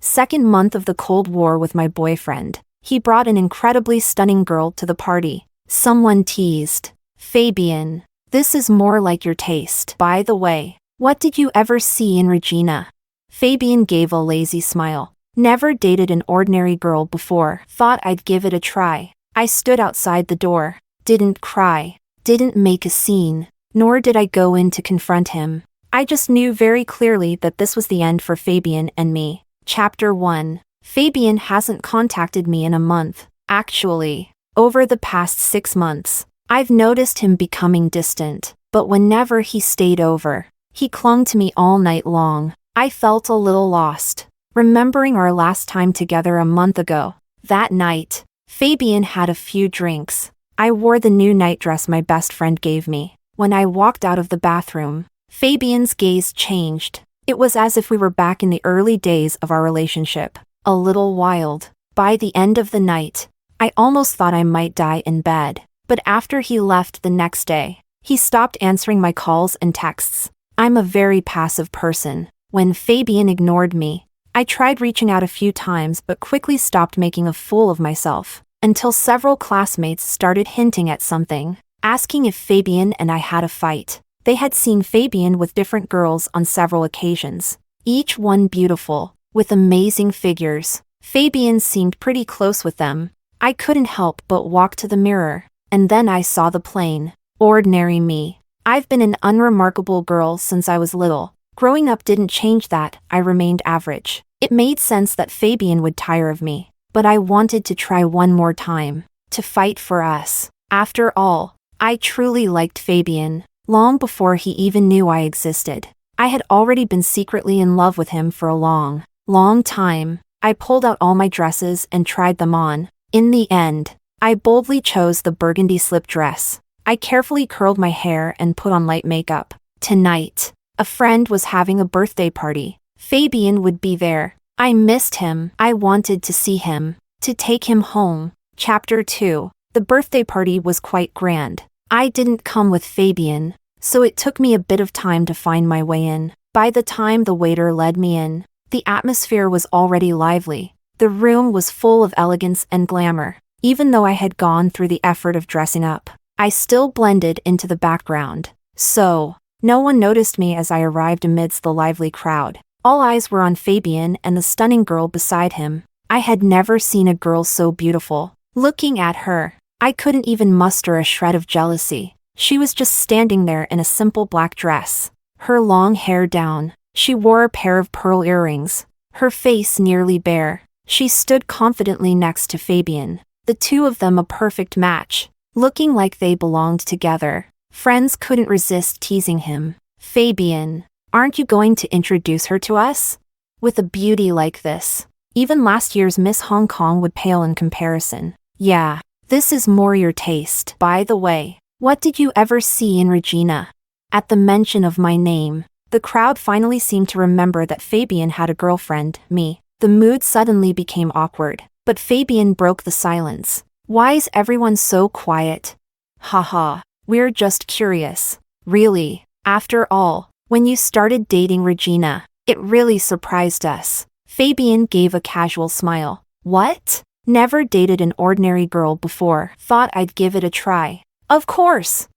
Second month of the Cold War with my boyfriend. He brought an incredibly stunning girl to the party. Someone teased. Fabian, this is more like your taste. By the way, what did you ever see in Regina? Fabian gave a lazy smile. Never dated an ordinary girl before. Thought I'd give it a try. I stood outside the door. Didn't cry. Didn't make a scene. Nor did I go in to confront him. I just knew very clearly that this was the end for Fabian and me. Chapter 1. Fabian hasn't contacted me in a month. Actually, over the past 6 months, I've noticed him becoming distant. But whenever he stayed over, he clung to me all night long. I felt a little lost, remembering our last time together a month ago. That night, Fabian had a few drinks. I wore the new nightdress my best friend gave me. When I walked out of the bathroom, Fabian's gaze changed. It was as if we were back in the early days of our relationship. A little wild. By the end of the night, I almost thought I might die in bed. But after he left the next day, he stopped answering my calls and texts. I'm a very passive person. When Fabian ignored me, I tried reaching out a few times but quickly stopped making a fool of myself. Until several classmates started hinting at something, asking if Fabian and I had a fight. They had seen Fabian with different girls on several occasions, each one beautiful, with amazing figures. Fabian seemed pretty close with them. I couldn't help but walk to the mirror, and then I saw the plain, ordinary me. I've been an unremarkable girl since I was little. Growing up didn't change that. I remained average. It made sense that Fabian would tire of me. But I wanted to try one more time, to fight for us. After all, I truly liked Fabian, long before he even knew I existed. I had already been secretly in love with him for a long time. I pulled out all my dresses and tried them on. In the end, I boldly chose the burgundy slip dress. I carefully curled my hair and put on light makeup. Tonight, a friend was having a birthday party. Fabian would be there. I missed him. I wanted to see him, to take him home. Chapter 2. The birthday party was quite grand. I didn't come with Fabian, so it took me a bit of time to find my way in. By the time the waiter led me in, the atmosphere was already lively. The room was full of elegance and glamour. Even though I had gone through the effort of dressing up, I still blended into the background. So, no one noticed me as I arrived amidst the lively crowd. All eyes were on Fabian and the stunning girl beside him. I had never seen a girl so beautiful. Looking at her, I couldn't even muster a shred of jealousy. She was just standing there in a simple black dress, her long hair down. She wore a pair of pearl earrings, her face nearly bare. She stood confidently next to Fabian, the two of them a perfect match, looking like they belonged together. Friends couldn't resist teasing him. Fabian, aren't you going to introduce her to us? With a beauty like this, even last year's Miss Hong Kong would pale in comparison. Yeah, this is more your taste. By the way, what did you ever see in Regina? At the mention of my name, the crowd finally seemed to remember that Fabian had a girlfriend, me. The mood suddenly became awkward, but Fabian broke the silence. Why is everyone so quiet? Haha, we're just curious. Really, after all, when you started dating Regina, it really surprised us. Fabian gave a casual smile. What? Never dated an ordinary girl before. Thought I'd give it a try. Of course.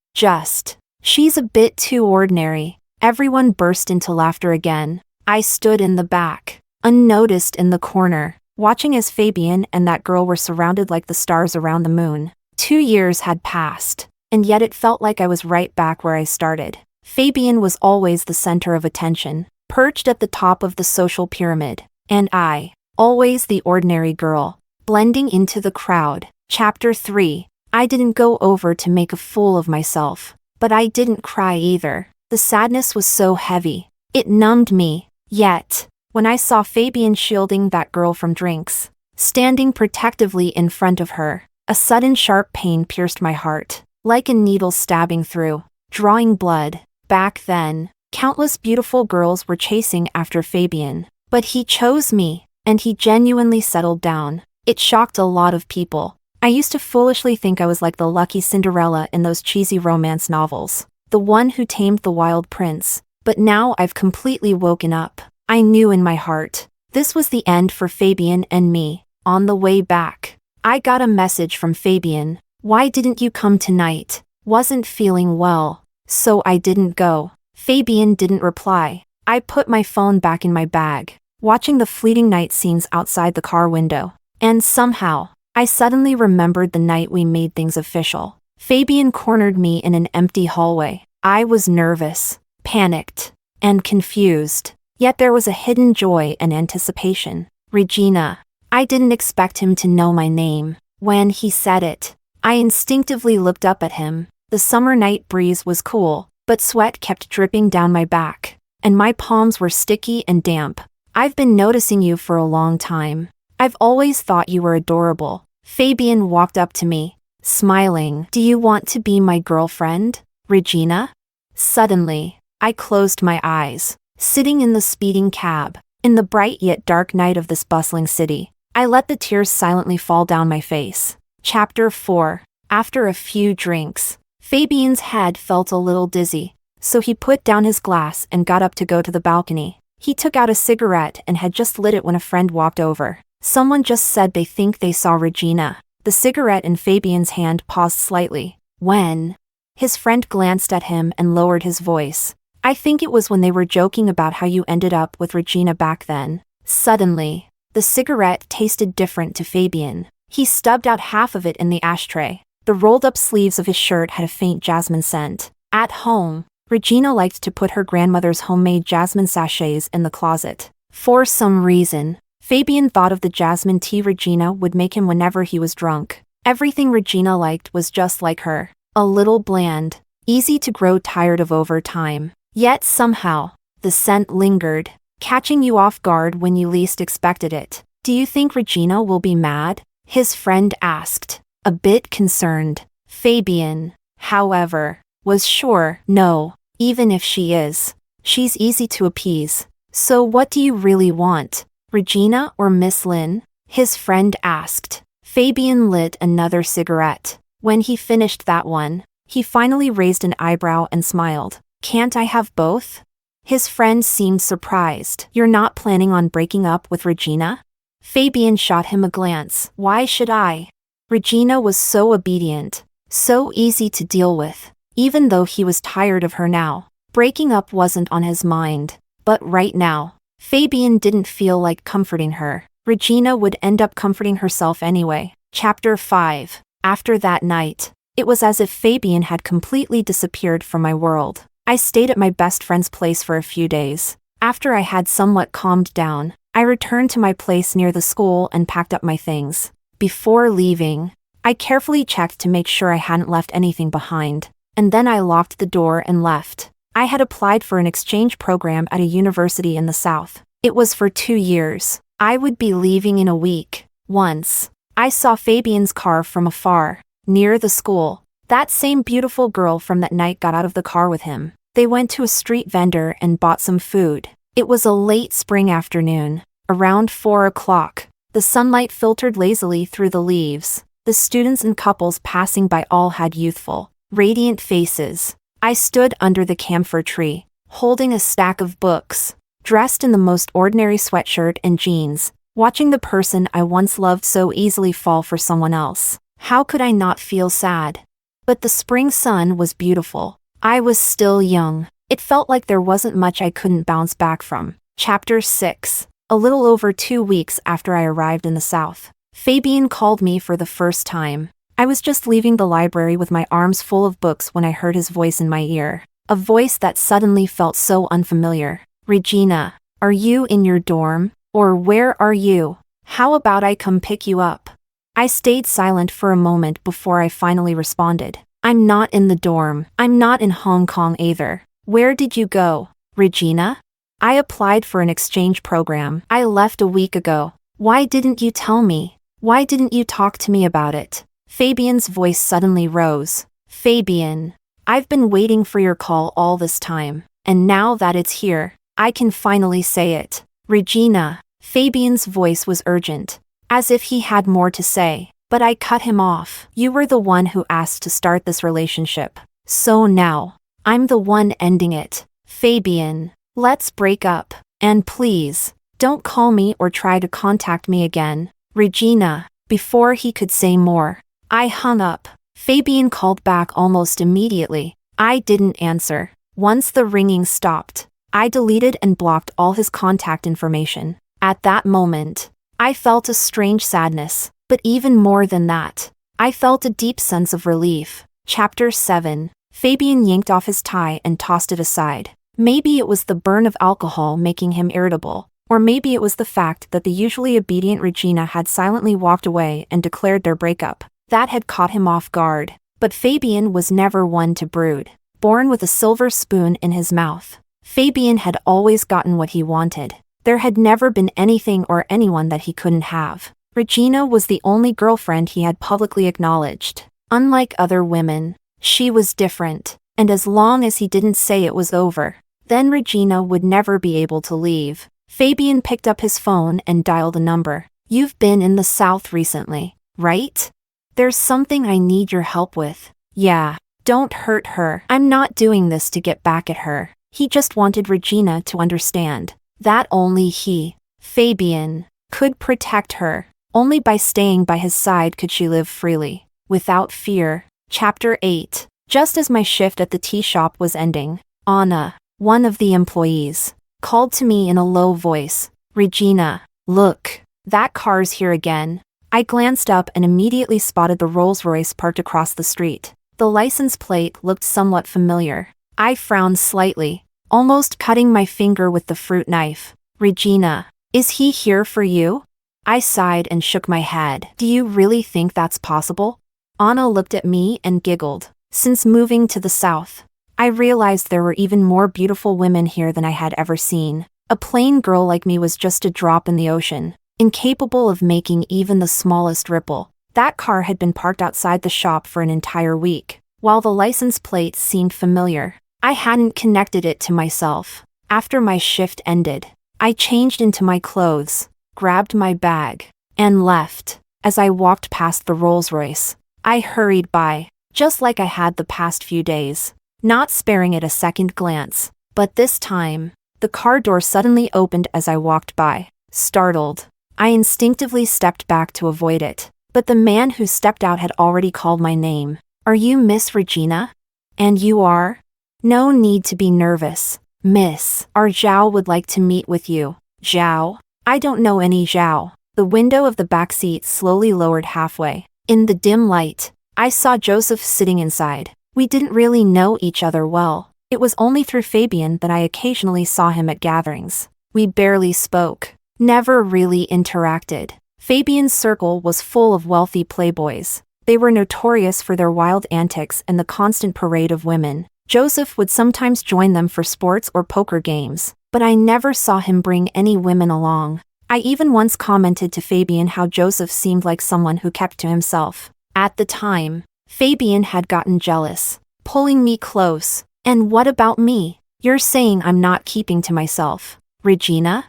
She's a bit too ordinary. Everyone burst into laughter again. I stood in the back, unnoticed in the corner, watching as Fabian and that girl were surrounded like the stars around the moon. 2 years had passed, and yet it felt like I was right back where I started. Fabian was always the center of attention, perched at the top of the social pyramid, and I, always the ordinary girl, blending into the crowd. Chapter 3. I didn't go over to make a fool of myself, but I didn't cry either. The sadness was so heavy, it numbed me. Yet, when I saw Fabian shielding that girl from drinks, standing protectively in front of her, a sudden sharp pain pierced my heart, like a needle stabbing through, drawing blood. Back then, countless beautiful girls were chasing after Fabian, but he chose me, and he genuinely settled down. It shocked a lot of people. I used to foolishly think I was like the lucky Cinderella in those cheesy romance novels, the one who tamed the wild prince. But now I've completely woken up. I knew in my heart, This was the end for Fabian and me. On the way back, I got a message from Fabian. "Why didn't you come tonight?" "Wasn't feeling well, so I didn't go." Fabian didn't reply. I put my phone back in my bag, watching the fleeting night scenes outside the car window. And somehow, I suddenly remembered the night we made things official. Fabian cornered me in an empty hallway. I was nervous, panicked, and confused. Yet there was a hidden joy and anticipation. "Regina." I didn't expect him to know my name. When he said it, I instinctively looked up at him. The summer night breeze was cool, but sweat kept dripping down my back, and my palms were sticky and damp. "I've been noticing you for a long time. I've always thought you were adorable." Fabian walked up to me, smiling. "Do you want to be my girlfriend, Regina?" Suddenly, I closed my eyes, sitting in the speeding cab, in the bright yet dark night of this bustling city. I let the tears silently fall down my face. Chapter 4. After a few drinks, Fabian's head felt a little dizzy, so he put down his glass and got up to go to the balcony. He took out a cigarette and had just lit it when a friend walked over. "Someone just said they think they saw Regina." The cigarette in Fabian's hand paused slightly. "When?" His friend glanced at him and lowered his voice. "I think it was when they were joking about how you ended up with Regina back then." Suddenly, the cigarette tasted different to Fabian. He stubbed out half of it in the ashtray. The rolled-up sleeves of his shirt had a faint jasmine scent. At home, Regina liked to put her grandmother's homemade jasmine sachets in the closet. For some reason, Fabian thought of the jasmine tea Regina would make him whenever he was drunk. Everything Regina liked was just like her. A little bland, easy to grow tired of over time. Yet somehow, the scent lingered, catching you off guard when you least expected it. "Do you think Regina will be mad?" his friend asked, a bit concerned. Fabian, however, was sure, "No, even if she is, she's easy to appease." "So what do you really want, Regina or Miss Lynn?" his friend asked. Fabian lit another cigarette. When he finished that one, he finally raised an eyebrow and smiled. "Can't I have both?" His friend seemed surprised. "You're not planning on breaking up with Regina?" Fabian shot him a glance. "Why should I?" Regina was so obedient, so easy to deal with, even though he was tired of her now. Breaking up wasn't on his mind. But right now, Fabian didn't feel like comforting her. Regina would end up comforting herself anyway. Chapter 5. After that night, it was as if Fabian had completely disappeared from my world. I stayed at my best friend's place for a few days. After I had somewhat calmed down, I returned to my place near the school and packed up my things. Before leaving, I carefully checked to make sure I hadn't left anything behind, and then I locked the door and left. I had applied for an exchange program at a university in the South. It was for 2 years. I would be leaving in a week. Once, I saw Fabian's car from afar, near the school. That same beautiful girl from that night got out of the car with him. They went to a street vendor and bought some food. It was a late spring afternoon, around 4 o'clock. The sunlight filtered lazily through the leaves. The students and couples passing by all had youthful, radiant faces. I stood under the camphor tree, holding a stack of books, dressed in the most ordinary sweatshirt and jeans, watching the person I once loved so easily fall for someone else. How could I not feel sad? But the spring sun was beautiful. I was still young. It felt like there wasn't much I couldn't bounce back from. Chapter 6. A little over 2 weeks after I arrived in the South, Fabian called me for the first time. I was just leaving the library with my arms full of books when I heard his voice in my ear. A voice that suddenly felt so unfamiliar. "Regina, are you in your dorm? Or where are you? How about I come pick you up?" I stayed silent for a moment before I finally responded. "I'm not in the dorm. I'm not in Hong Kong either. Where did you go, Regina?" "I applied for an exchange program. I left a week ago." "Why didn't you tell me? Why didn't you talk to me about it?" Fabian's voice suddenly rose. "Fabian, I've been waiting for your call all this time, and now that it's here, I can finally say it. Regina." Fabian's voice was urgent, as if he had more to say, but I cut him off. "You were the one who asked to start this relationship. So now, I'm the one ending it. Fabian, let's break up. And please, Don't call me or try to contact me again, Regina. Before he could say more, I hung up. Fabian called back almost immediately. I didn't answer. Once the ringing stopped, I deleted and blocked all his contact information. At that moment, I felt a strange sadness, but even more than that, I felt a deep sense of relief. Chapter 7. Fabian yanked off his tie and tossed it aside. Maybe it was the burn of alcohol making him irritable, or maybe it was the fact that the usually obedient Regina had silently walked away and declared their breakup. That had caught him off guard. But Fabian was never one to brood. Born with a silver spoon in his mouth, Fabian had always gotten what he wanted. There had never been anything or anyone that he couldn't have. Regina was the only girlfriend he had publicly acknowledged. Unlike other women, she was different, and as long as he didn't say it was over, then Regina would never be able to leave. Fabian picked up his phone and dialed a number. You've been in the South recently, right? There's something I need your help with. Yeah, don't hurt her. I'm not doing this to get back at her. He just wanted Regina to understand that only he, Fabian, could protect her. Only by staying by his side could she live freely, without fear. Chapter 8. Just as my shift at the tea shop was ending, Anna, one of the employees, called to me in a low voice. Regina, look, that car's here again. I glanced up and immediately spotted the Rolls-Royce parked across the street. The license plate looked somewhat familiar. I frowned slightly, almost cutting my finger with the fruit knife. Regina, is he here for you? I sighed and shook my head. Do you really think that's possible? Anna looked at me and giggled. Since moving to the South, I realized there were even more beautiful women here than I had ever seen. A plain girl like me was just a drop in the ocean, incapable of making even the smallest ripple. That car had been parked outside the shop for an entire week. While the license plate seemed familiar, I hadn't connected it to myself. After my shift ended, I changed into my clothes, grabbed my bag, and left. As I walked past the Rolls-Royce, I hurried by, just like I had the past few days, not sparing it a second glance. But this time, the car door suddenly opened as I walked by. Startled, I instinctively stepped back to avoid it, but the man who stepped out had already called my name. Are you Miss Regina? And you are? No need to be nervous, miss. Our Zhao would like to meet with you. Zhao? I don't know any Zhao. The window of the back seat slowly lowered halfway. In the dim light, I saw Joseph sitting inside. We didn't really know each other well. It was only through Fabian that I occasionally saw him at gatherings. We barely spoke, never really interacted. Fabian's circle was full of wealthy playboys. They were notorious for their wild antics and the constant parade of women. Joseph would sometimes join them for sports or poker games, but I never saw him bring any women along. I even once commented to Fabian how Joseph seemed like someone who kept to himself. At the time, Fabian had gotten jealous, pulling me close. And what about me? You're saying I'm not keeping to myself, Regina?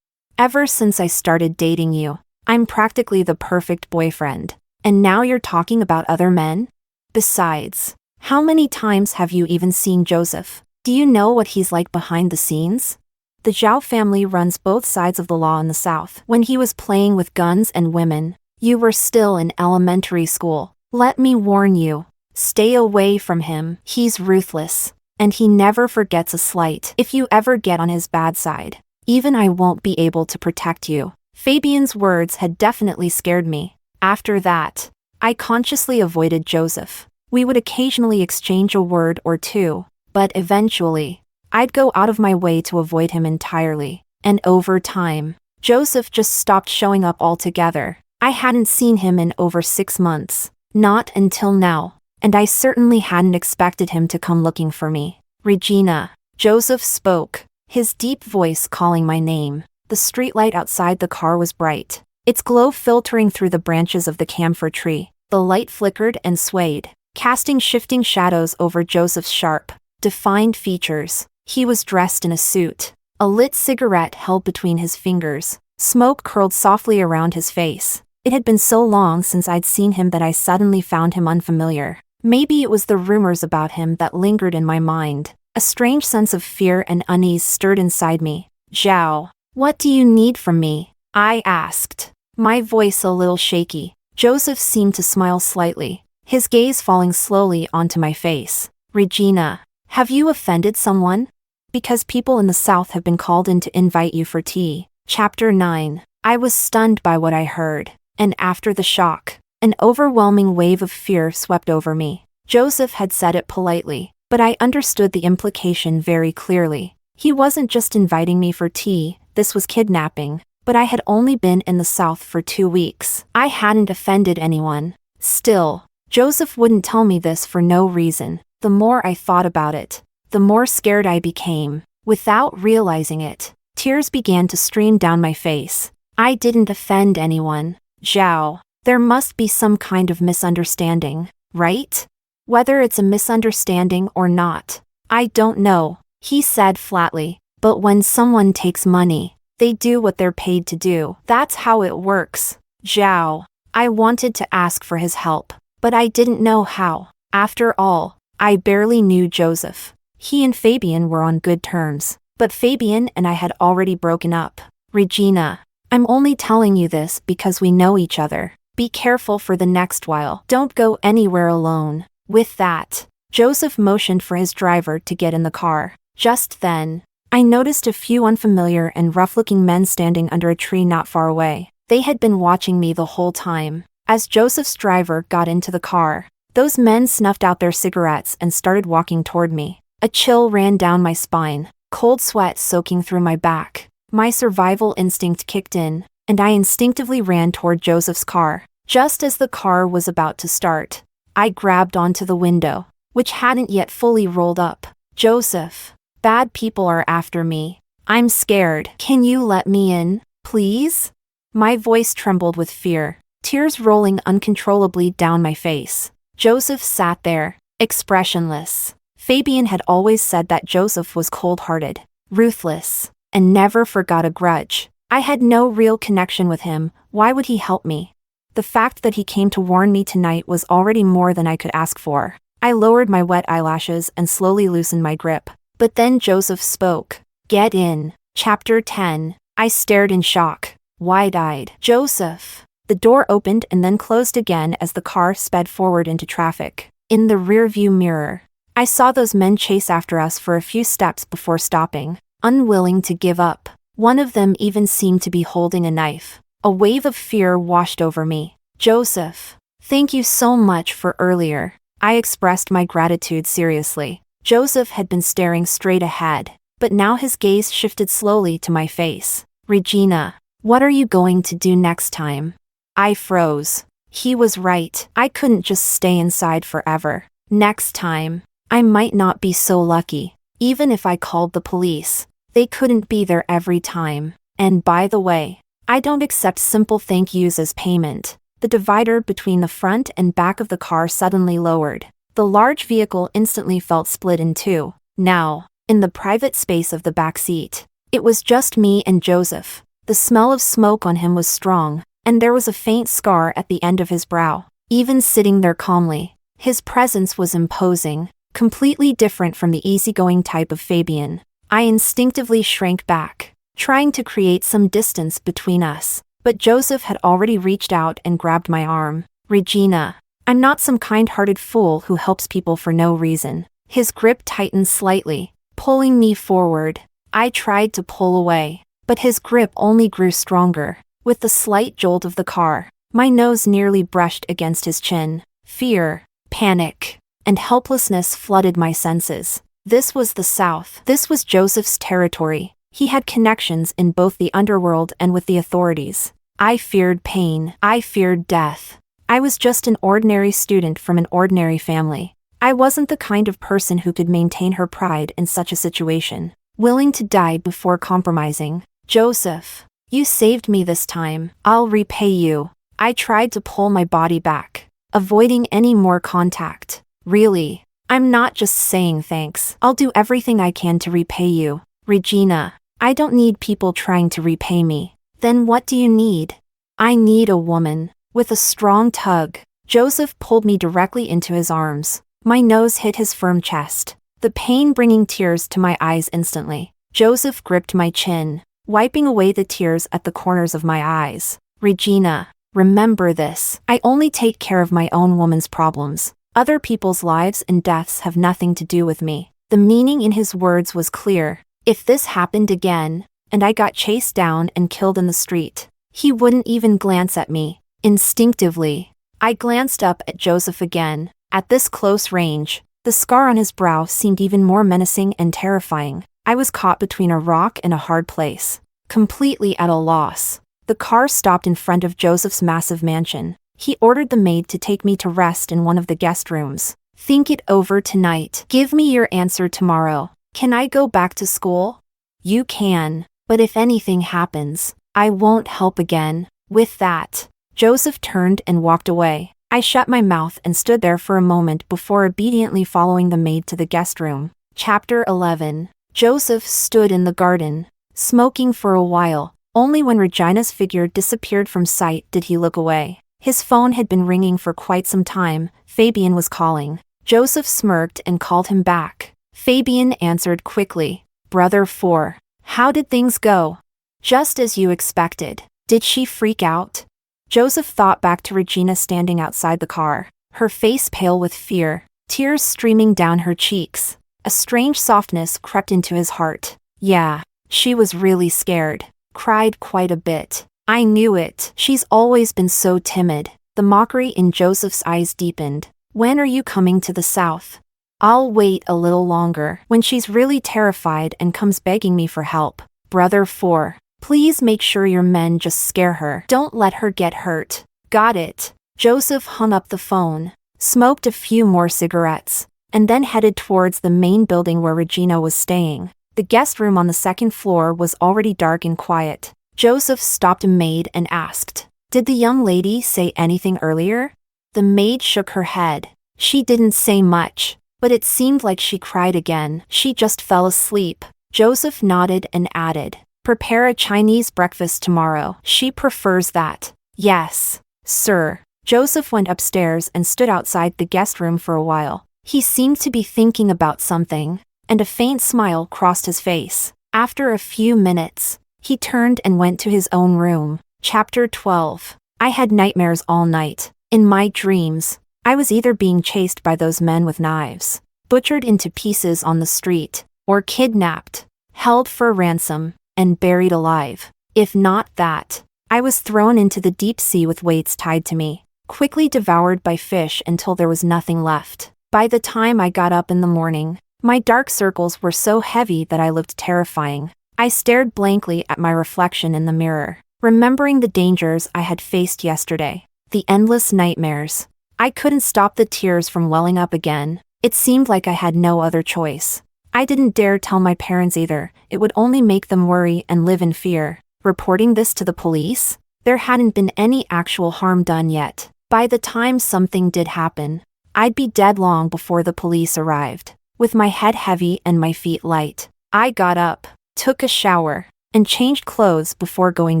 Ever since I started dating you, I'm practically the perfect boyfriend. And now you're talking about other men? Besides, how many times have you even seen Joseph? Do you know what he's like behind the scenes? The Zhao family runs both sides of the law in the South. When he was playing with guns and women, you were still in elementary school. Let me warn you, stay away from him. He's ruthless, and he never forgets a slight. If you ever get on his bad side, even I won't be able to protect you. Fabian's words had definitely scared me. After that, I consciously avoided Joseph. We would occasionally exchange a word or two, but eventually, I'd go out of my way to avoid him entirely. And over time, Joseph just stopped showing up altogether. I hadn't seen him in over 6 months. Not until now. And I certainly hadn't expected him to come looking for me. Regina. Joseph spoke, his deep voice calling my name. The streetlight outside the car was bright, its glow filtering through the branches of the camphor tree. The light flickered and swayed, casting shifting shadows over Joseph's sharp, defined features. He was dressed in a suit, a lit cigarette held between his fingers. Smoke curled softly around his face. It had been so long since I'd seen him that I suddenly found him unfamiliar. Maybe it was the rumors about him that lingered in my mind. A strange sense of fear and unease stirred inside me. Zhao. What do you need from me? I asked, my voice a little shaky. Joseph seemed to smile slightly, his gaze falling slowly onto my face. Regina, have you offended someone? Because people in the South have been called in to invite you for tea. Chapter 9. I was stunned by what I heard, and after the shock, an overwhelming wave of fear swept over me. Joseph had said it politely, but I understood the implication very clearly. He wasn't just inviting me for tea, this was kidnapping. But I had only been in the South for 2 weeks. I hadn't offended anyone. Still, Joseph wouldn't tell me this for no reason. The more I thought about it, the more scared I became. Without realizing it, tears began to stream down my face. I didn't offend anyone. Zhao, there must be some kind of misunderstanding, right? Whether it's a misunderstanding or not, I don't know, he said flatly. But when someone takes money, they do what they're paid to do. That's how it works. Zhao. I wanted to ask for his help, but I didn't know how. After all, I barely knew Joseph. He and Fabian were on good terms, but Fabian and I had already broken up. Regina, I'm only telling you this because we know each other. Be careful for the next while. Don't go anywhere alone. With that, Joseph motioned for his driver to get in the car. Just then, I noticed a few unfamiliar and rough-looking men standing under a tree not far away. They had been watching me the whole time. As Joseph's driver got into the car, those men snuffed out their cigarettes and started walking toward me. A chill ran down my spine, cold sweat soaking through my back. My survival instinct kicked in, and I instinctively ran toward Joseph's car. Just as the car was about to start, I grabbed onto the window, which hadn't yet fully rolled up. Joseph. Bad people are after me. I'm scared. Can you let me in, please? My voice trembled with fear, tears rolling uncontrollably down my face. Joseph sat there, expressionless. Fabian had always said that Joseph was cold-hearted, ruthless, and never forgot a grudge. I had no real connection with him. Why would he help me? The fact that he came to warn me tonight was already more than I could ask for. I lowered my wet eyelashes and slowly loosened my grip. But then Joseph spoke. Get in. Chapter 10. I stared in shock, wide-eyed. Joseph. The door opened and then closed again as the car sped forward into traffic. In the rearview mirror, I saw those men chase after us for a few steps before stopping, unwilling to give up. One of them even seemed to be holding a knife. A wave of fear washed over me. Joseph. Thank you so much for earlier. I expressed my gratitude seriously. Joseph had been staring straight ahead, but now his gaze shifted slowly to my face. Regina, what are you going to do next time? I froze. He was right. I couldn't just stay inside forever. Next time, I might not be so lucky. Even if I called the police, they couldn't be there every time. And by the way, I don't accept simple thank yous as payment. The divider between the front and back of the car suddenly lowered. The large vehicle instantly felt split in two. Now, in the private space of the back seat, it was just me and Joseph. The smell of smoke on him was strong, and there was a faint scar at the end of his brow. Even sitting there calmly, his presence was imposing, completely different from the easygoing type of Fabian. I instinctively shrank back, trying to create some distance between us, but Joseph had already reached out and grabbed my arm. Regina. I'm not some kind-hearted fool who helps people for no reason. His grip tightened slightly, pulling me forward. I tried to pull away, but his grip only grew stronger. With the slight jolt of the car, my nose nearly brushed against his chin. Fear, panic, and helplessness flooded my senses. This was the South. This was Joseph's territory. He had connections in both the underworld and with the authorities. I feared pain. I feared death. I was just an ordinary student from an ordinary family. I wasn't the kind of person who could maintain her pride in such a situation, willing to die before compromising. Joseph, you saved me this time. I'll repay you. I tried to pull my body back, avoiding any more contact. Really, I'm not just saying thanks. I'll do everything I can to repay you. Regina, I don't need people trying to repay me. Then what do you need? I need a woman. With a strong tug, Joseph pulled me directly into his arms. My nose hit his firm chest, the pain bringing tears to my eyes instantly. Joseph gripped my chin, wiping away the tears at the corners of my eyes. Regina, remember this. I only take care of my own woman's problems. Other people's lives and deaths have nothing to do with me. The meaning in his words was clear. If this happened again, and I got chased down and killed in the street, he wouldn't even glance at me. Instinctively, I glanced up at Joseph again. At this close range, the scar on his brow seemed even more menacing and terrifying. I was caught between a rock and a hard place, completely at a loss. The car stopped in front of Joseph's massive mansion. He ordered the maid to take me to rest in one of the guest rooms. Think it over tonight. Give me your answer tomorrow. Can I go back to school? You can, but if anything happens, I won't help again. With that, Joseph turned and walked away. I shut my mouth and stood there for a moment before obediently following the maid to the guest room. Chapter 11. Joseph stood in the garden, smoking for a while. Only when Regina's figure disappeared from sight did he look away. His phone had been ringing for quite some time. Fabian was calling. Joseph smirked and called him back. Fabian answered quickly. Brother 4. How did things go? Just as you expected. Did she freak out? Joseph thought back to Regina standing outside the car, her face pale with fear, tears streaming down her cheeks. A strange softness crept into his heart. Yeah, she was really scared. Cried quite a bit. I knew it. She's always been so timid. The mockery in Joseph's eyes deepened. When are you coming to the south? I'll wait a little longer. When she's really terrified and comes begging me for help. Brother 4. Please make sure your men just scare her. Don't let her get hurt. Got it. Joseph hung up the phone, smoked a few more cigarettes, and then headed towards the main building where Regina was staying. The guest room on the second floor was already dark and quiet. Joseph stopped a maid and asked, Did the young lady say anything earlier? The maid shook her head. She didn't say much, but it seemed like she cried again. She just fell asleep. Joseph nodded and added, Prepare a Chinese breakfast tomorrow. She prefers that. Yes, sir. Joseph went upstairs and stood outside the guest room for a while. He seemed to be thinking about something, and a faint smile crossed his face. After a few minutes, he turned and went to his own room. Chapter 12. I had nightmares all night. In my dreams, I was either being chased by those men with knives, butchered into pieces on the street, or kidnapped, held for ransom, and buried alive. If not that, I was thrown into the deep sea with weights tied to me, quickly devoured by fish until there was nothing left. By the time I got up in the morning, my dark circles were so heavy that I looked terrifying. I stared blankly at my reflection in the mirror, remembering the dangers I had faced yesterday, the endless nightmares. I couldn't stop the tears from welling up again. It seemed like I had no other choice. I didn't dare tell my parents either. It would only make them worry and live in fear. Reporting this to the police? There hadn't been any actual harm done yet. By the time something did happen, I'd be dead long before the police arrived. With my head heavy and my feet light, I got up, took a shower, and changed clothes before going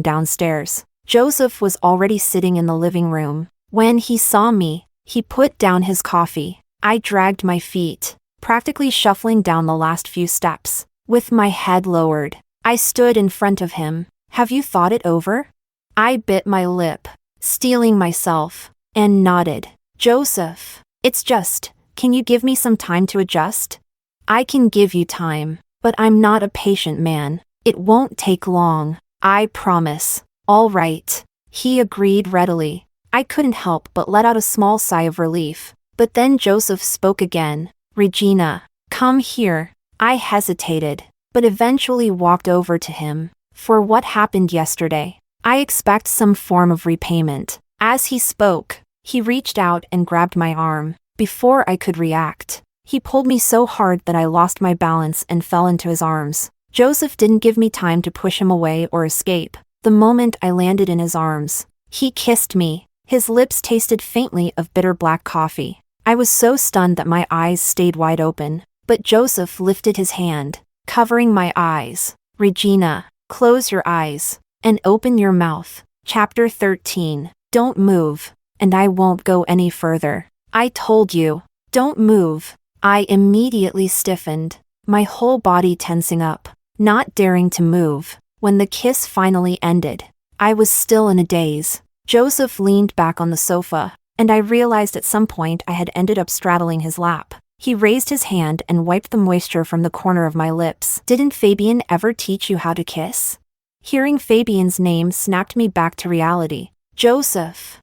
downstairs. Joseph was already sitting in the living room. When he saw me, he put down his coffee. I dragged my feet, practically shuffling down the last few steps. With my head lowered, I stood in front of him. Have you thought it over? I bit my lip, steeling myself, and nodded. Joseph, it's just, can you give me some time to adjust? I can give you time, but I'm not a patient man. It won't take long, I promise. All right. He agreed readily. I couldn't help but let out a small sigh of relief. But then Joseph spoke again. Regina, come here. I hesitated, but eventually walked over to him. For what happened yesterday, I expect some form of repayment. As he spoke, he reached out and grabbed my arm. Before I could react, he pulled me so hard that I lost my balance and fell into his arms. Joseph didn't give me time to push him away or escape. The moment I landed in his arms, he kissed me. His lips tasted faintly of bitter black coffee. I was so stunned that my eyes stayed wide open. But Joseph lifted his hand, covering my eyes. Regina, close your eyes, and open your mouth. Chapter 13. Don't move, and I won't go any further. I told you, don't move. I immediately stiffened, my whole body tensing up, not daring to move. When the kiss finally ended, I was still in a daze. Joseph leaned back on the sofa, and I realized at some point I had ended up straddling his lap. He raised his hand and wiped the moisture from the corner of my lips. Didn't Fabian ever teach you how to kiss? Hearing Fabian's name snapped me back to reality. Joseph.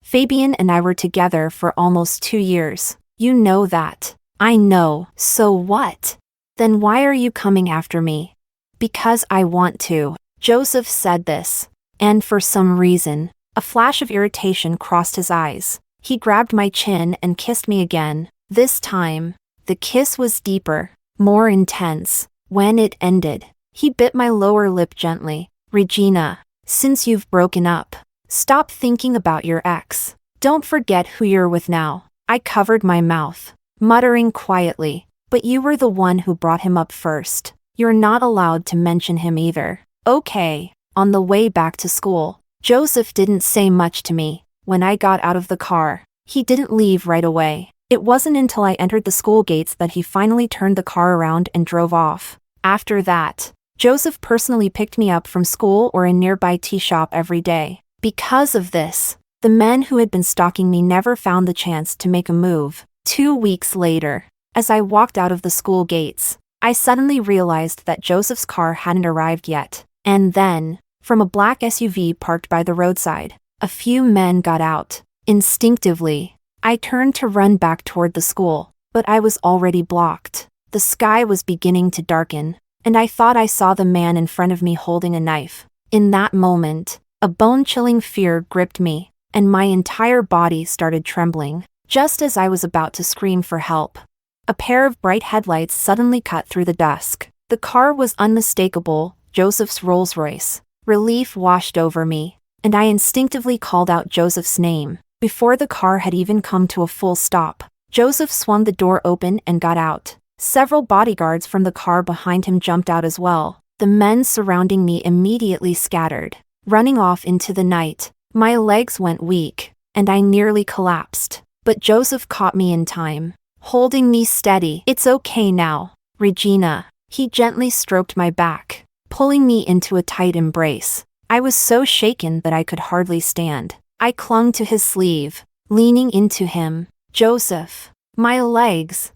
Fabian and I were together for almost 2 years. You know that. I know. So what? Then why are you coming after me? Because I want to. Joseph said this. And for some reason, a flash of irritation crossed his eyes. He grabbed my chin and kissed me again. This time, the kiss was deeper, more intense. When it ended, he bit my lower lip gently. Regina, since you've broken up, stop thinking about your ex. Don't forget who you're with now. I covered my mouth, muttering quietly, but you were the one who brought him up first. You're not allowed to mention him either. Okay. On the way back to school, Joseph didn't say much to me. When I got out of the car, he didn't leave right away. It wasn't until I entered the school gates that he finally turned the car around and drove off. After that, Joseph personally picked me up from school or a nearby tea shop every day. Because of this, the men who had been stalking me never found the chance to make a move. 2 weeks later, as I walked out of the school gates, I suddenly realized that Joseph's car hadn't arrived yet. And then, from a black SUV parked by the roadside, a few men got out. Instinctively, I turned to run back toward the school, but I was already blocked. The sky was beginning to darken, and I thought I saw the man in front of me holding a knife. In that moment, a bone-chilling fear gripped me, and my entire body started trembling. Just as I was about to scream for help, a pair of bright headlights suddenly cut through the dusk. The car was unmistakable, Joseph's Rolls-Royce. Relief washed over me, and I instinctively called out Joseph's name. Before the car had even come to a full stop, Joseph swung the door open and got out. Several bodyguards from the car behind him jumped out as well. The men surrounding me immediately scattered, running off into the night. My legs went weak, and I nearly collapsed. But Joseph caught me in time, holding me steady. It's okay now, Regina. He gently stroked my back, pulling me into a tight embrace. I was so shaken that I could hardly stand. I clung to his sleeve, leaning into him. Joseph, my legs.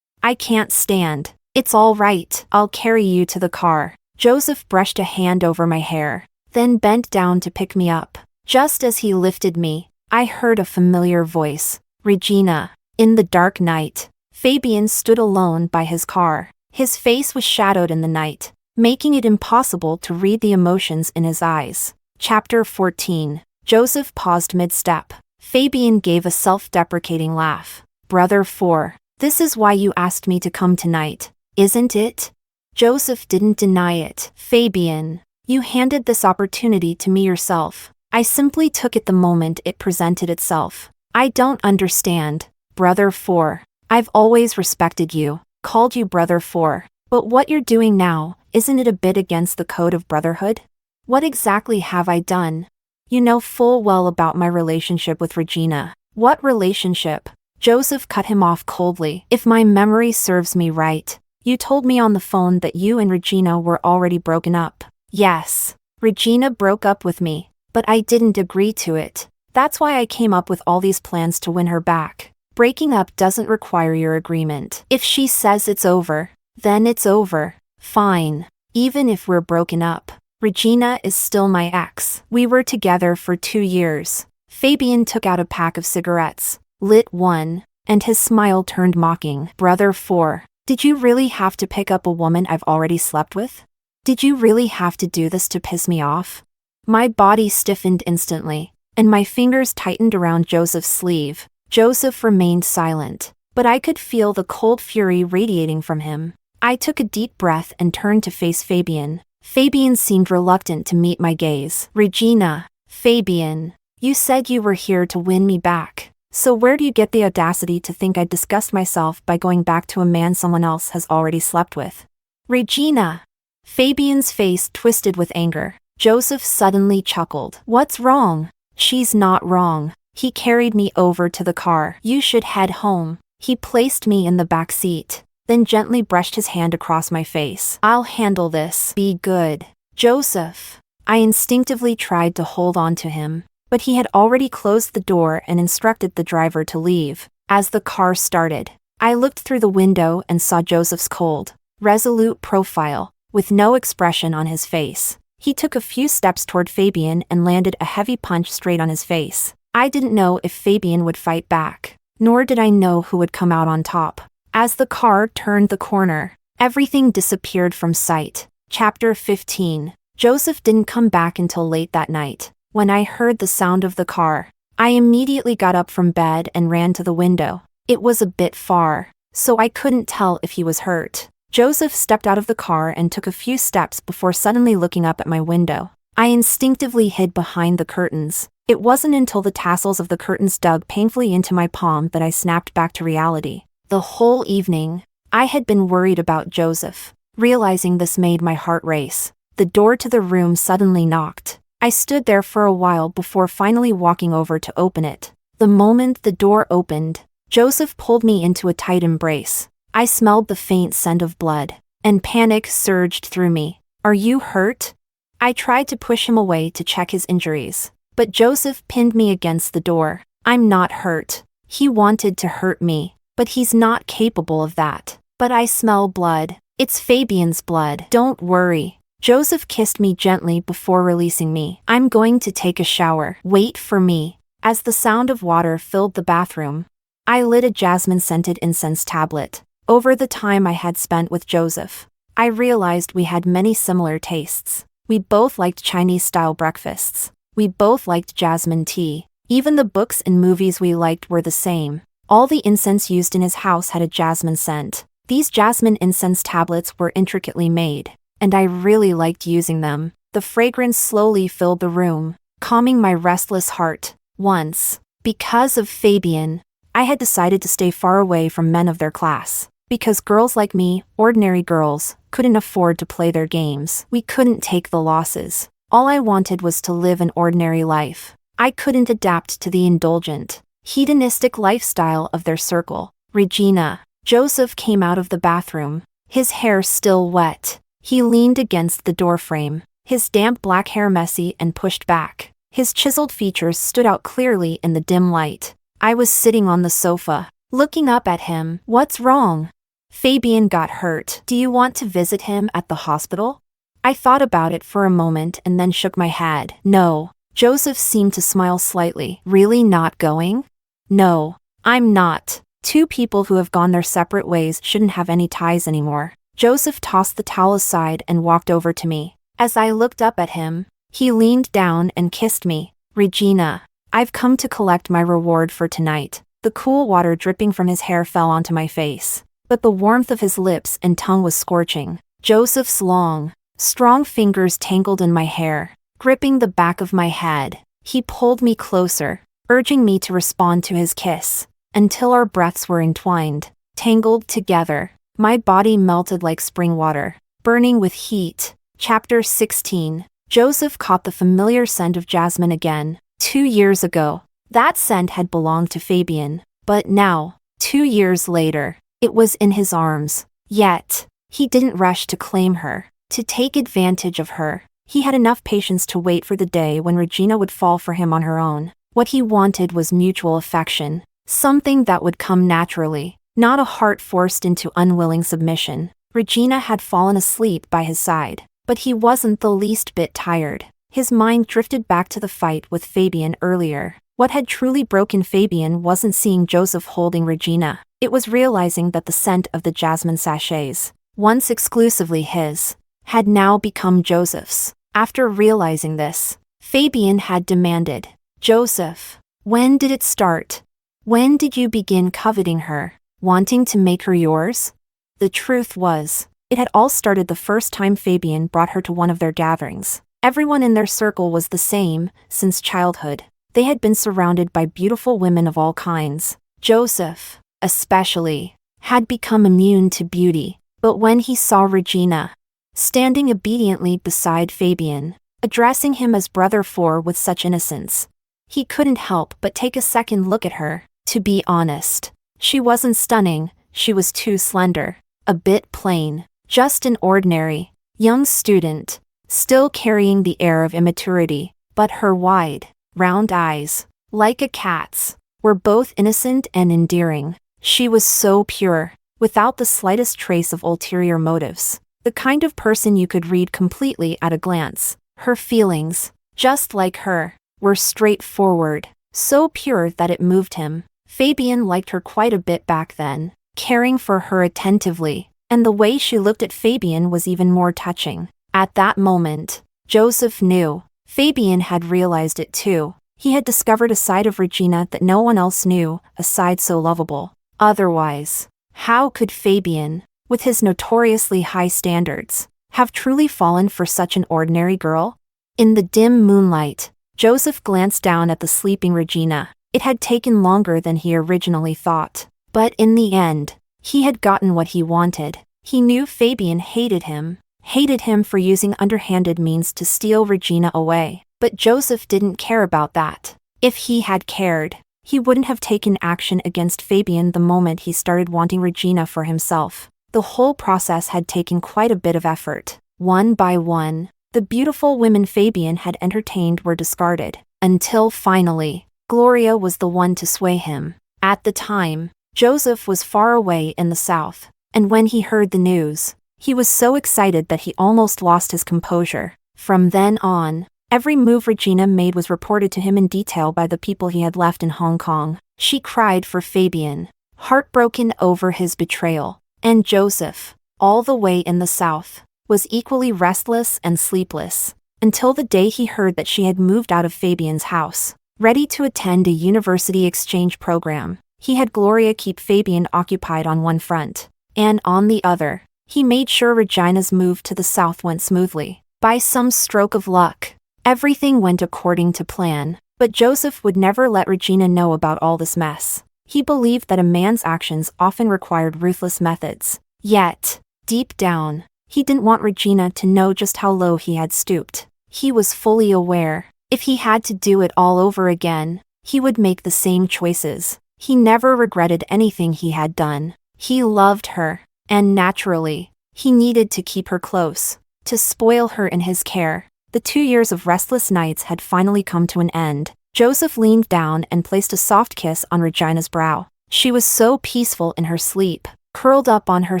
I can't stand. It's all right. I'll carry you to the car. Joseph brushed a hand over my hair, then bent down to pick me up. Just as he lifted me, I heard a familiar voice. Regina. In the dark night, Fabian stood alone by his car. His face was shadowed in the night, making it impossible to read the emotions in his eyes. Chapter 14. Joseph paused mid-step. Fabian gave a self-deprecating laugh. Brother 4. This is why you asked me to come tonight, isn't it? Joseph didn't deny it. Fabian, you handed this opportunity to me yourself. I simply took it the moment it presented itself. I don't understand. Brother 4. I've always respected you, called you Brother 4. But what you're doing now, isn't it a bit against the code of brotherhood? What exactly have I done? You know full well about my relationship with Regina. What relationship? Joseph cut him off coldly. If my memory serves me right, you told me on the phone that you and Regina were already broken up. Yes, Regina broke up with me, but I didn't agree to it. That's why I came up with all these plans to win her back. Breaking up doesn't require your agreement. If she says it's over, then it's over. Fine. Even if we're broken up, Regina is still my ex. We were together for 2 years. Fabian took out a pack of cigarettes, lit one, and his smile turned mocking. Brother 4. Did you really have to pick up a woman I've already slept with? Did you really have to do this to piss me off? My body stiffened instantly, and my fingers tightened around Joseph's sleeve. Joseph remained silent, but I could feel the cold fury radiating from him. I took a deep breath and turned to face Fabian. Fabian seemed reluctant to meet my gaze. Regina. Fabian, you said you were here to win me back. So where do you get the audacity to think I'd disgust myself by going back to a man someone else has already slept with? Regina. Fabian's face twisted with anger. Joseph suddenly chuckled. What's wrong? She's not wrong. He carried me over to the car. You should head home. He placed me in the back seat, then gently brushed his hand across my face. I'll handle this. Be good. Joseph. I instinctively tried to hold on to him, but he had already closed the door and instructed the driver to leave. As the car started, I looked through the window and saw Joseph's cold, resolute profile, with no expression on his face. He took a few steps toward Fabian and landed a heavy punch straight on his face. I didn't know if Fabian would fight back, nor did I know who would come out on top. As the car turned the corner, everything disappeared from sight. Chapter 15. Joseph didn't come back until late that night. When I heard the sound of the car, I immediately got up from bed and ran to the window. It was a bit far, so I couldn't tell if he was hurt. Joseph stepped out of the car and took a few steps before suddenly looking up at my window. I instinctively hid behind the curtains. It wasn't until the tassels of the curtains dug painfully into my palm that I snapped back to reality. The whole evening, I had been worried about Joseph. Realizing this made my heart race. The door to the room suddenly knocked. I stood there for a while before finally walking over to open it. The moment the door opened, Joseph pulled me into a tight embrace. I smelled the faint scent of blood, and panic surged through me. "Are you hurt?" I tried to push him away to check his injuries, but Joseph pinned me against the door. "I'm not hurt." He wanted to hurt me, but he's not capable of that. "But I smell blood. It's Fabian's blood." "Don't worry." Joseph kissed me gently before releasing me. "I'm going to take a shower. Wait for me." As the sound of water filled the bathroom, I lit a jasmine-scented incense tablet. Over the time I had spent with Joseph, I realized we had many similar tastes. We both liked Chinese-style breakfasts. We both liked jasmine tea. Even the books and movies we liked were the same. All the incense used in his house had a jasmine scent. These jasmine incense tablets were intricately made, and I really liked using them. The fragrance slowly filled the room, calming my restless heart. Once, because of Fabian, I had decided to stay far away from men of their class. Because girls like me, ordinary girls, couldn't afford to play their games. We couldn't take the losses. All I wanted was to live an ordinary life. I couldn't adapt to the indulgent, hedonistic lifestyle of their circle. Regina. Joseph came out of the bathroom, his hair still wet. He leaned against the doorframe, his damp black hair messy and pushed back. His chiseled features stood out clearly in the dim light. I was sitting on the sofa, looking up at him. "What's wrong?" "Fabian got hurt. Do you want to visit him at the hospital?" I thought about it for a moment and then shook my head. "No." Joseph seemed to smile slightly. "Really not going?" "No, I'm not. Two people who have gone their separate ways shouldn't have any ties anymore." Joseph tossed the towel aside and walked over to me. As I looked up at him, he leaned down and kissed me. "Regina, I've come to collect my reward for tonight." The cool water dripping from his hair fell onto my face, but the warmth of his lips and tongue was scorching. Joseph's long, strong fingers tangled in my hair, gripping the back of my head. He pulled me closer, urging me to respond to his kiss, until our breaths were entwined, tangled together. My body melted like spring water, burning with heat. Chapter 16. Joseph caught the familiar scent of jasmine again. 2 years ago, that scent had belonged to Fabian, but now, 2 years later, it was in his arms. Yet, he didn't rush to claim her, to take advantage of her. He had enough patience to wait for the day when Regina would fall for him on her own. What he wanted was mutual affection, something that would come naturally, not a heart forced into unwilling submission. Regina had fallen asleep by his side, but he wasn't the least bit tired. His mind drifted back to the fight with Fabian earlier. What had truly broken Fabian wasn't seeing Joseph holding Regina. It was realizing that the scent of the jasmine sachets, once exclusively his, had now become Joseph's. After realizing this, Fabian had demanded, "Joseph, when did it start? When did you begin coveting her, wanting to make her yours?" The truth was, it had all started the first time Fabian brought her to one of their gatherings. Everyone in their circle was the same, since childhood. They had been surrounded by beautiful women of all kinds. Joseph, especially, had become immune to beauty. But when he saw Regina, standing obediently beside Fabian, addressing him as brother four with such innocence, he couldn't help but take a second look at her. To be honest, she wasn't stunning, she was too slender, a bit plain, just an ordinary, young student. still carrying the air of immaturity, but her wide, round eyes, like a cat's, were both innocent and endearing. She was so pure, without the slightest trace of ulterior motives. The kind of person you could read completely at a glance. Her feelings, just like her, were straightforward, so pure that it moved him. Fabian liked her quite a bit back then, caring for her attentively, and the way she looked at Fabian was even more touching. At that moment, Joseph knew. Fabian had realized it too. He had discovered a side of Regina that no one else knew, a side so lovable. Otherwise, how could Fabian, with his notoriously high standards, have truly fallen for such an ordinary girl? In the dim moonlight, Joseph glanced down at the sleeping Regina. It had taken longer than he originally thought. But in the end, he had gotten what he wanted. He knew Fabian hated him for using underhanded means to steal Regina away. But Joseph didn't care about that. If he had cared, he wouldn't have taken action against Fabian the moment he started wanting Regina for himself. The whole process had taken quite a bit of effort. One by one, the beautiful women Fabian had entertained were discarded, until finally, Gloria was the one to sway him. At the time, Joseph was far away in the south, and when he heard the news, he was so excited that he almost lost his composure. From then on, every move Regina made was reported to him in detail by the people he had left in Hong Kong. She cried for Fabian, heartbroken over his betrayal. And Joseph, all the way in the south, was equally restless and sleepless, until the day he heard that she had moved out of Fabian's house, ready to attend a university exchange program. He had Gloria keep Fabian occupied on one front, and on the other, he made sure Regina's move to the south went smoothly. By some stroke of luck, everything went according to plan, but Joseph would never let Regina know about all this mess. He believed that a man's actions often required ruthless methods. Yet, deep down, he didn't want Regina to know just how low he had stooped. He was fully aware, if he had to do it all over again, he would make the same choices. He never regretted anything he had done. He loved her, and naturally, he needed to keep her close, to spoil her in his care. The 2 years of restless nights had finally come to an end. Joseph leaned down and placed a soft kiss on Regina's brow. She was so peaceful in her sleep, curled up on her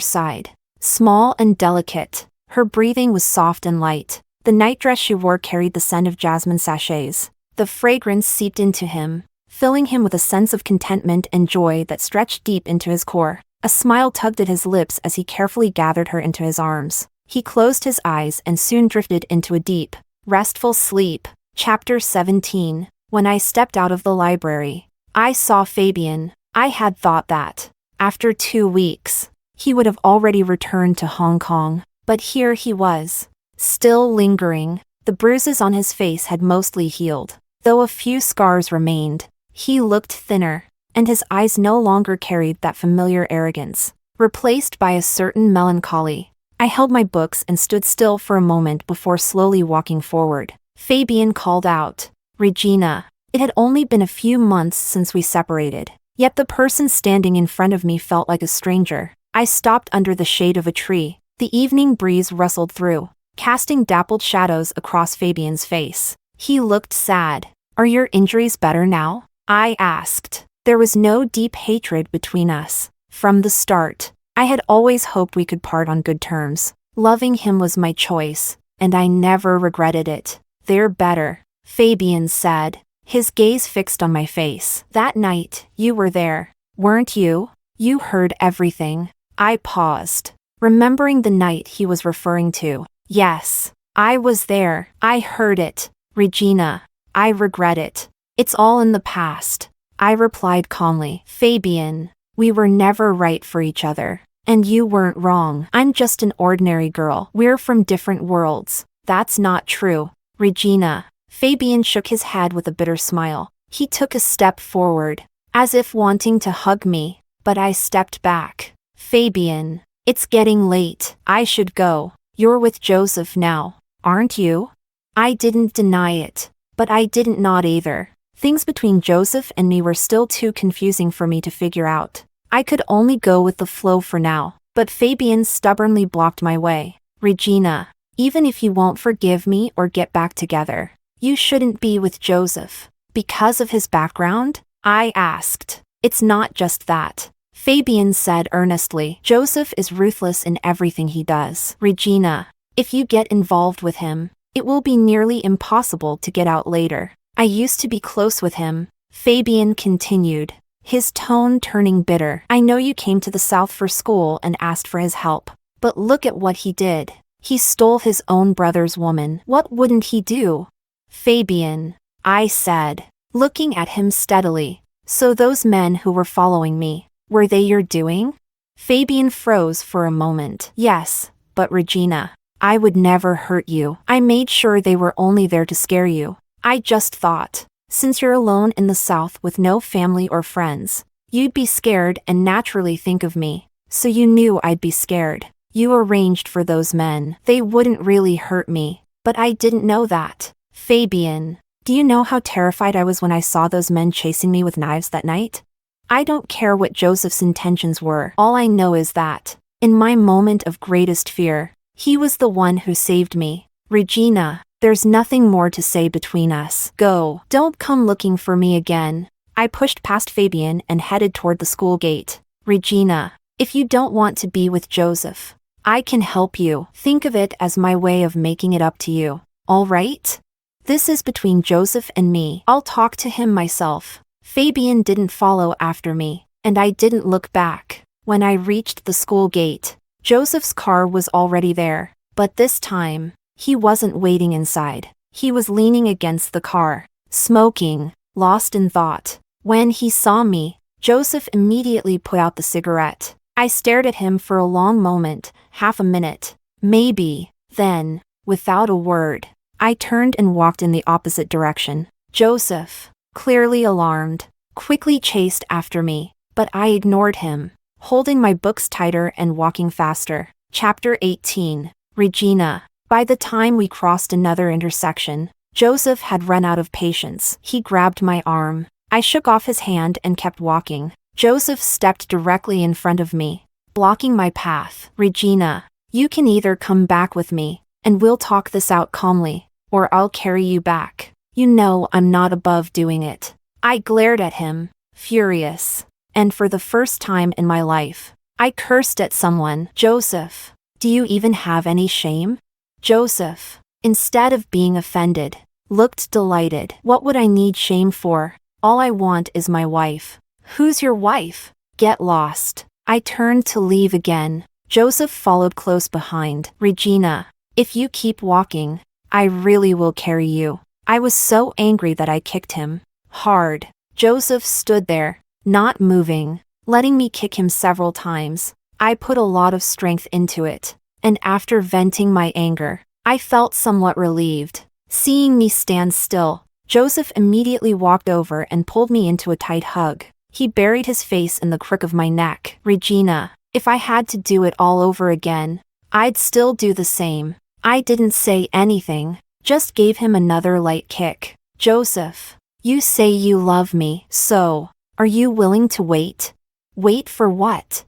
side, small and delicate. Her breathing was soft and light. The nightdress she wore carried the scent of jasmine sachets. The fragrance seeped into him, filling him with a sense of contentment and joy that stretched deep into his core. A smile tugged at his lips as he carefully gathered her into his arms. He closed his eyes and soon drifted into a deep, restful sleep. Chapter 17. When I stepped out of the library, I saw Fabian. I had thought that, after 2 weeks, he would have already returned to Hong Kong. But here he was, still lingering. The bruises on his face had mostly healed, though a few scars remained. He looked thinner, and his eyes no longer carried that familiar arrogance, replaced by a certain melancholy. I held my books and stood still for a moment before slowly walking forward. Fabian called out, "Regina." It had only been a few months since we separated, yet the person standing in front of me felt like a stranger. I stopped under the shade of a tree. The evening breeze rustled through, casting dappled shadows across Fabian's face. He looked sad. "Are your injuries better now?" I asked. There was no deep hatred between us. From the start, I had always hoped we could part on good terms. Loving him was my choice, and I never regretted it. "They're better," Fabian said, his gaze fixed on my face. "That night, you were there, weren't you? You heard everything." I paused, remembering the night he was referring to. "Yes, I was there. I heard it, Regina. I regret it. It's all in the past," I replied calmly. "Fabian, we were never right for each other. And you weren't wrong. I'm just an ordinary girl. We're from different worlds." "That's not true, Regina." Fabian shook his head with a bitter smile. He took a step forward, as if wanting to hug me, but I stepped back. "Fabian, it's getting late. I should go. You're with Joseph now, aren't you?" I didn't deny it, but I didn't nod either. Things between Joseph and me were still too confusing for me to figure out. I could only go with the flow for now, but Fabian stubbornly blocked my way. "Regina, Even if you won't forgive me or get back together, you shouldn't be with Joseph. Because of his background? I asked. It's not just that. Fabian said earnestly. Joseph is ruthless in everything he does. Regina, if you get involved with him, it will be nearly impossible to get out later. I used to be close with him, Fabian continued, his tone turning bitter. I know you came to the South for school and asked for his help, but look at what he did. He stole his own brother's woman. What wouldn't he do? Fabian, I said, looking at him steadily. So those men who were following me, were they your doing? Fabian froze for a moment. Yes, but Regina, I would never hurt you. I made sure they were only there to scare you. I just thought, since you're alone in the South with no family or friends, you'd be scared and naturally think of me. So you knew I'd be scared. You arranged for those men. They wouldn't really hurt me, but I didn't know that. Fabian, do you know how terrified I was when I saw those men chasing me with knives that night? I don't care what Joseph's intentions were. All I know is that, in my moment of greatest fear, he was the one who saved me. Regina, there's nothing more to say between us. Go. Don't come looking for me again. I pushed past Fabian and headed toward the school gate. Regina, if you don't want to be with Joseph, I can help you. Think of it as my way of making it up to you. All right? This is between Joseph and me. I'll talk to him myself. Fabian didn't follow after me, and I didn't look back. When I reached the school gate, Joseph's car was already there, but this time, he wasn't waiting inside. He was leaning against the car, smoking, lost in thought. When he saw me, Joseph immediately put out the cigarette. I stared at him for a long moment, half a minute, maybe. Then, without a word, I turned and walked in the opposite direction. Joseph, clearly alarmed, quickly chased after me, but I ignored him, holding my books tighter and walking faster. Chapter 18. Regina. By the time we crossed another intersection, Joseph had run out of patience. He grabbed my arm. I shook off his hand and kept walking. Joseph stepped directly in front of me, blocking my path. Regina, you can either come back with me, and we'll talk this out calmly, or I'll carry you back. You know I'm not above doing it. I glared at him, furious, and for the first time in my life, I cursed at someone. Joseph, do you even have any shame? Joseph, instead of being offended, looked delighted. What would I need shame for? All I want is my wife. Who's your wife? Get lost. I turned to leave again. Joseph followed close behind. Regina, if you keep walking, I really will carry you. I was so angry that I kicked him. Hard. Joseph stood there, not moving, letting me kick him several times. I put a lot of strength into it, and after venting my anger, I felt somewhat relieved. Seeing me stand still, Joseph immediately walked over and pulled me into a tight hug. He buried his face in the crook of my neck. Regina, if I had to do it all over again, I'd still do the same. I didn't say anything, just gave him another light kick. Joseph, you say you love me, so, are you willing to wait? Wait for what?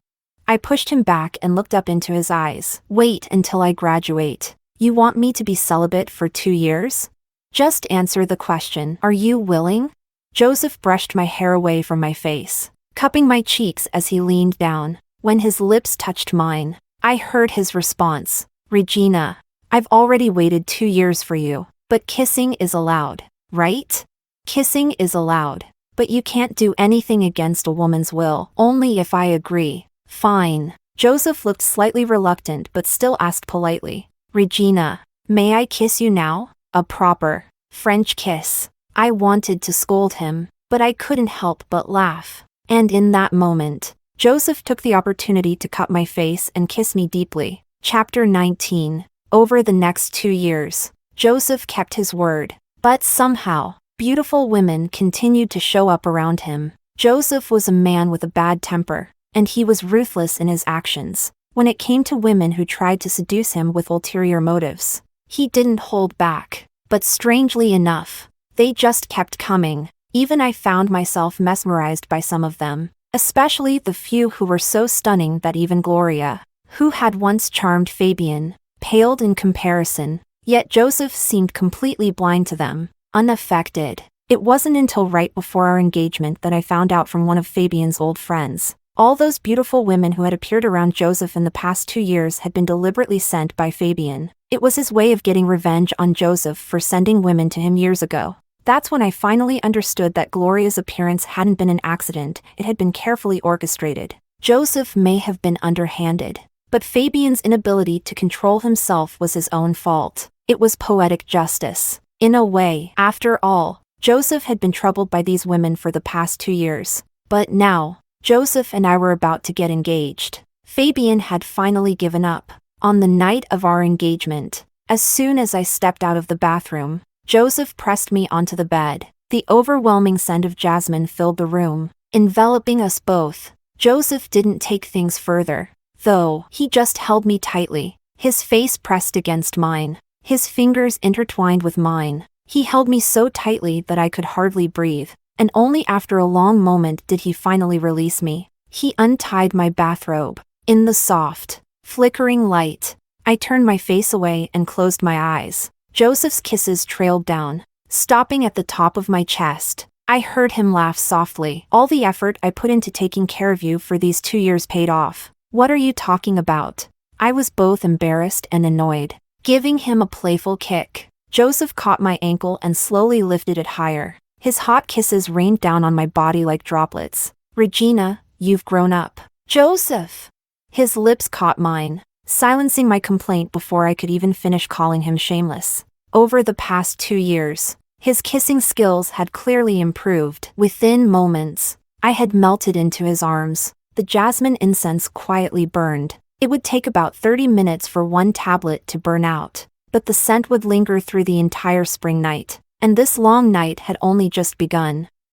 I pushed him back and looked up into his eyes. Wait until I graduate. You want me to be celibate for 2 years? Just answer the question. Are you willing? Joseph brushed my hair away from my face, cupping my cheeks as he leaned down. When his lips touched mine, I heard his response. Regina, I've already waited 2 years for you, but kissing is allowed, right? Kissing is allowed, but you can't do anything against a woman's will. Only if I agree. Fine. Joseph looked slightly reluctant but still asked politely. Regina, may I kiss you now? A proper French kiss. I wanted to scold him, but I couldn't help but laugh. And in that moment, Joseph took the opportunity to cup my face and kiss me deeply. Chapter 19. Over the next 2 years, Joseph kept his word, but somehow, beautiful women continued to show up around him. Joseph was a man with a bad temper, and he was ruthless in his actions. When it came to women who tried to seduce him with ulterior motives, he didn't hold back. But strangely enough, they just kept coming. Even I found myself mesmerized by some of them, especially the few who were so stunning that even Gloria, who had once charmed Fabian, paled in comparison, yet Joseph seemed completely blind to them, unaffected. It wasn't until right before our engagement that I found out from one of Fabian's old friends. All those beautiful women who had appeared around Joseph in the past 2 years had been deliberately sent by Fabian. It was his way of getting revenge on Joseph for sending women to him years ago. That's when I finally understood that Gloria's appearance hadn't been an accident, it had been carefully orchestrated. Joseph may have been underhanded, but Fabian's inability to control himself was his own fault. It was poetic justice. In a way, after all, Joseph had been troubled by these women for the past 2 years. But now, Joseph and I were about to get engaged. Fabian had finally given up. On the night of our engagement, as soon as I stepped out of the bathroom, Joseph pressed me onto the bed. The overwhelming scent of jasmine filled the room, enveloping us both. Joseph didn't take things further, though. He just held me tightly, his face pressed against mine, his fingers intertwined with mine. He held me so tightly that I could hardly breathe, and only after a long moment did he finally release me. He untied my bathrobe. In the soft, flickering light, I turned my face away and closed my eyes. Joseph's kisses trailed down, stopping at the top of my chest. I heard him laugh softly. All the effort I put into taking care of you for these 2 years paid off. What are you talking about? I was both embarrassed and annoyed. Giving him a playful kick, Joseph caught my ankle and slowly lifted it higher. His hot kisses rained down on my body like droplets. Regina, you've grown up. Joseph! His lips caught mine, silencing my complaint before I could even finish calling him shameless. Over the past 2 years, his kissing skills had clearly improved. Within moments, I had melted into his arms. The jasmine incense quietly burned. It would take about 30 minutes for one tablet to burn out, but the scent would linger through the entire spring night. And this long night had only just begun.